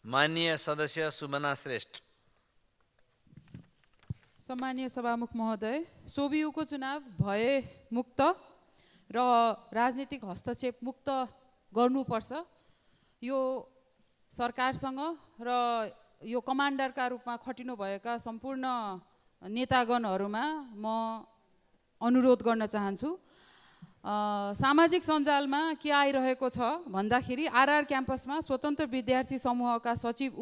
माननीय सदस्य सुमना श्रेष्ठ। सम्मानीय सभामुख महोदय, सोबियुको चुनाव भय मुक्त र राजनीतिक हस्तक्षेप मुक्त गर्नुपर्छ। यो सरकारसँग र यो कमान्डरका रूपमा खटिनु भएका सम्पूर्ण नेतागणहरूमा म अनुरोध गर्न चाहन्छु। सामाजिक सञ्जालमा के आइरहेको छ भन्दाखेरि आरआर क्याम्पसमा स्वतन्त्र विद्यार्थी समूहका सचिव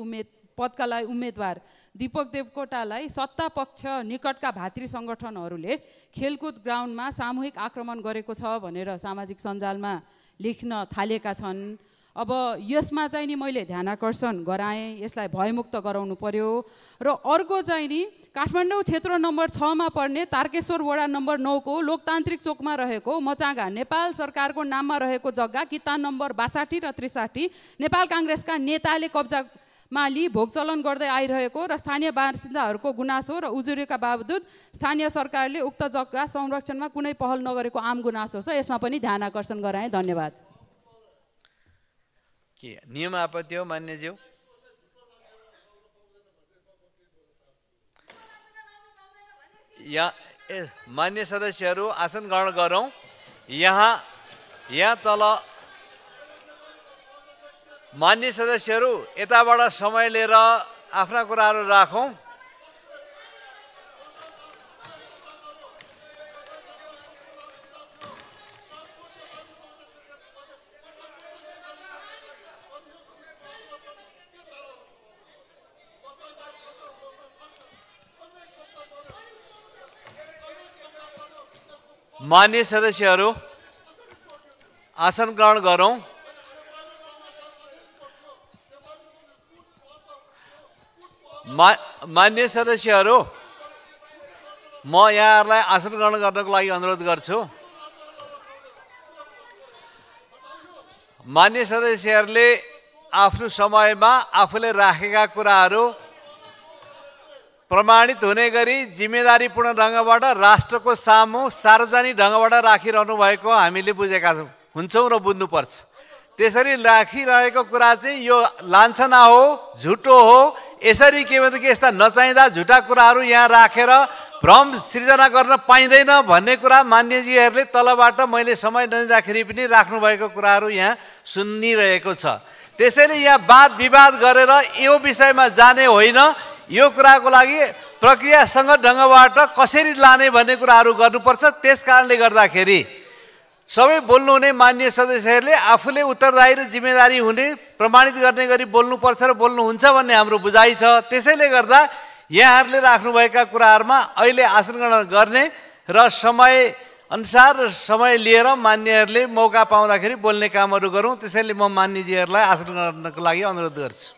पदका लागि उम्मेदवार दीपक देवकोटालाई सत्ता पक्ष निकटका भातृ सङ्गठनहरूले खेलकुद ग्राउन्डमा सामूहिक आक्रमण गरेको छ भनेर सामाजिक सञ्जालमा लेख्न थालेका छन्। अब यसमा चाहिँ नि मैले ध्यानाकर्षण गराएँ, यसलाई भयमुक्त गराउनु पर्यो। र अर्को चाहिँ नि काठमाडौँ क्षेत्र नम्बर 6 मा पर्ने तारकेश्वर वडा नम्बर 9 को लोकतान्त्रिक चोकमा रहेको मचागा नेपाल सरकारको नाममा रहेको जग्गा कितान नम्बर 62 र 63 नेपाल काङ्ग्रेसका नेताले कब्जामा लिई भोग चलन गर्दै आइरहेको र स्थानीय बासिन्दाहरूको गुनासो र उजुरीका बावजुद स्थानीय सरकारले उक्त जग्गा संरक्षणमा कुनै पहल नगरेको आम गुनासो छ। यसमा पनि ध्यान आकर्षण गराएँ। धन्यवाद। के नियम आपत्ति हो मान्यज्यू? मान्य सदस्यहरू आसन ग्रहण गरौँ। यहाँ तल मान्य सदस्यहरू यताबाट समय लिएर आफ्ना कुराहरू राखौँ। मान्य सदस्यहरू आसन ग्रहण गरौँ। मान्य सदस्यहरू म यहाँहरूलाई आसन ग्रहण गर्नको लागि अनुरोध गर्छु। मान्य सदस्यहरूले आफ्नो समयमा आफूले राखेका कुराहरू प्रमाणित हुने गरी जिम्मेदारीपूर्ण ढङ्गबाट राष्ट्रको सामु सार्वजनिक ढङ्गबाट राखिरहनु भएको हामीले बुझेका हुन्छौँ र बुझ्नुपर्छ। त्यसरी राखिरहेको कुरा चाहिँ यो लान्छना हो, झुटो हो। यसरी के भन्छ कि यस्ता नचाहिँदा झुटा कुराहरू यहाँ राखेर भ्रम सृजना गर्न पाइँदैन भन्ने कुरा मान्यजीहरूले तलबाट मैले समय नदिँदाखेरि पनि राख्नुभएको कुराहरू यहाँ सुनिरहेको छ। त्यसैले यहाँ वाद विवाद गरेर यो विषयमा जाने होइन, यो कुराको लागि प्रक्रियासँग ढङ्गबाट कसरी लाने भन्ने कुराहरू गर्नुपर्छ। त्यस कारणले गर्दाखेरि सबै बोल्नुहुने मान्य सदस्यहरूले आफूले उत्तरदायी र जिम्मेदारी हुने प्रमाणित गर्ने गरी बोल्नुपर्छ र बोल्नुहुन्छ भन्ने हाम्रो बुझाइ छ। त्यसैले गर्दा यहाँहरूले राख्नुभएका कुराहरूमा अहिले आसन ग्रहण गर्ने र समय अनुसार समय लिएर मान्यहरूले मौका पाउँदाखेरि बोल्ने कामहरू गरौँ। त्यसैले म मान्यजीहरूलाई आसन ग्रहणको लागि अनुरोध गर्छु।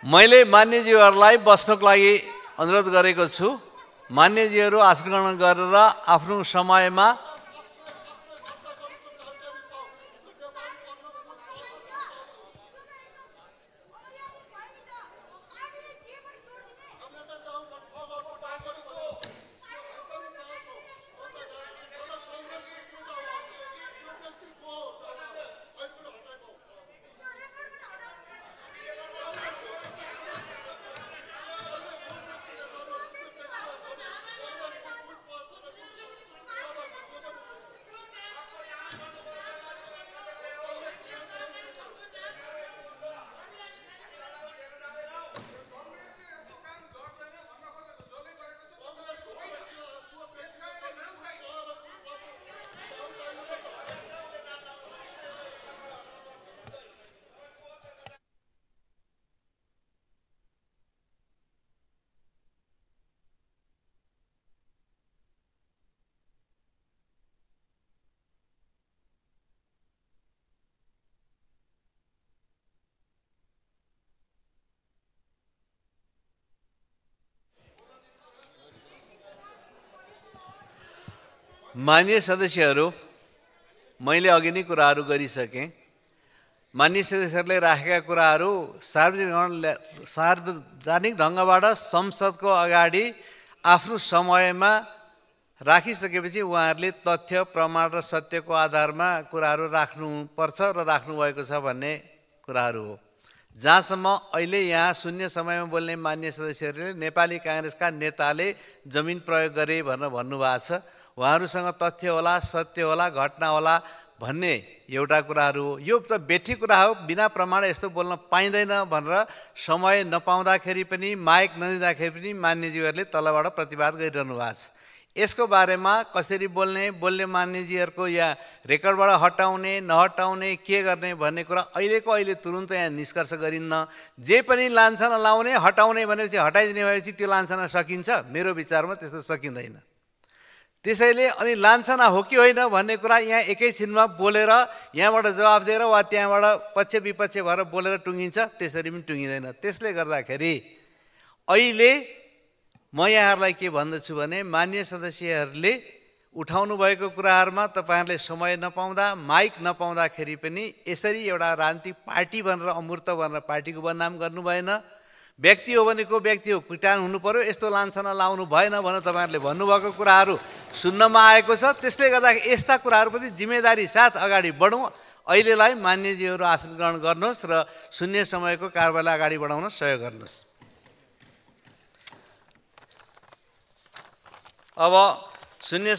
मैले मान्यजीहरूलाई बस्नको लागि अनुरोध गरेको छु। मान्यजीहरू आसन ग्रहण गरेर आफ्नो समयमा मान्य सदस्यहरू मैले अघि नै कुराहरू गरिसकेँ। मान्य सदस्यहरूले राखेका कुराहरू सार्वजनिक ढङ्गबाट संसदको अगाडि आफ्नो समयमा राखिसकेपछि उहाँहरूले तथ्य प्रमाण र सत्यको आधारमा कुराहरू राख्नुपर्छ र राख्नुभएको छ भन्ने कुराहरू हो। जहाँसम्म अहिले यहाँ शून्य समयमा बोल्ने मान्य सदस्यहरूले नेपाली काङ्ग्रेसका नेताले जमिन प्रयोग गरे भनेर भन्नुभएको छ। उहाँहरूसँग तथ्य होला, सत्य होला, घटना होला भन्ने एउटा कुराहरू हो। यो त बेठी कुरा हो, बिना प्रमाण यस्तो बोल्न पाइँदैन भनेर समय नपाउँदाखेरि पनि, माइक नदिँदाखेरि पनि मान्यज्यूहरूले तलबाट प्रतिवाद गरिरहनु भएको छ। यसको बारेमा कसरी बोल्ने मान्यजीहरूको या रेकर्डबाट हटाउने नहटाउने के गर्ने भन्ने कुरा अहिलेको अहिले तुरुन्त यहाँ निष्कर्ष गरिन्न। जे पनि लान्छना लाउने हटाउने भनेपछि हटाइदिने भएपछि त्यो लान्छना सकिन्छ? मेरो विचारमा त्यस्तो सकिँदैन। त्यसैले अनि लान्छना हो कि होइन भन्ने कुरा यहाँ एकैछिनमा बोलेर यहाँबाट जवाफ दिएर वा त्यहाँबाट पक्ष विपक्ष भएर बोलेर टुङ्गिन्छ, त्यसरी पनि टुङ्गिँदैन। त्यसले गर्दाखेरि अहिले म यहाँहरूलाई के भन्दछु भने मान्य सदस्यहरूले उठाउनु भएको कुराहरूमा तपाईँहरूले समय नपाउँदा, माइक नपाउँदाखेरि पनि यसरी एउटा राजनीतिक पार्टी भनेर अमूर्त भनेर पार्टीको बदनाम गर्नु भएन। व्यक्ति हो भनेको व्यक्ति हो, पिटान हुनु पर्यो, यस्तो लान्छना लाउनु भएन भनेर तपाईँहरूले भन्नुभएको कुराहरू सुन्नमा आएको छ। त्यसले गर्दाखेरि यस्ता कुराहरूप्रति जिम्मेदारी साथ अगाडि बढौँ। अहिलेलाई मान्यजीहरू आसन ग्रहण गर्नुहोस् र शून्य समयको कारबाहीलाई अगाडि बढाउन सहयोग गर्नुहोस्। अब शून्य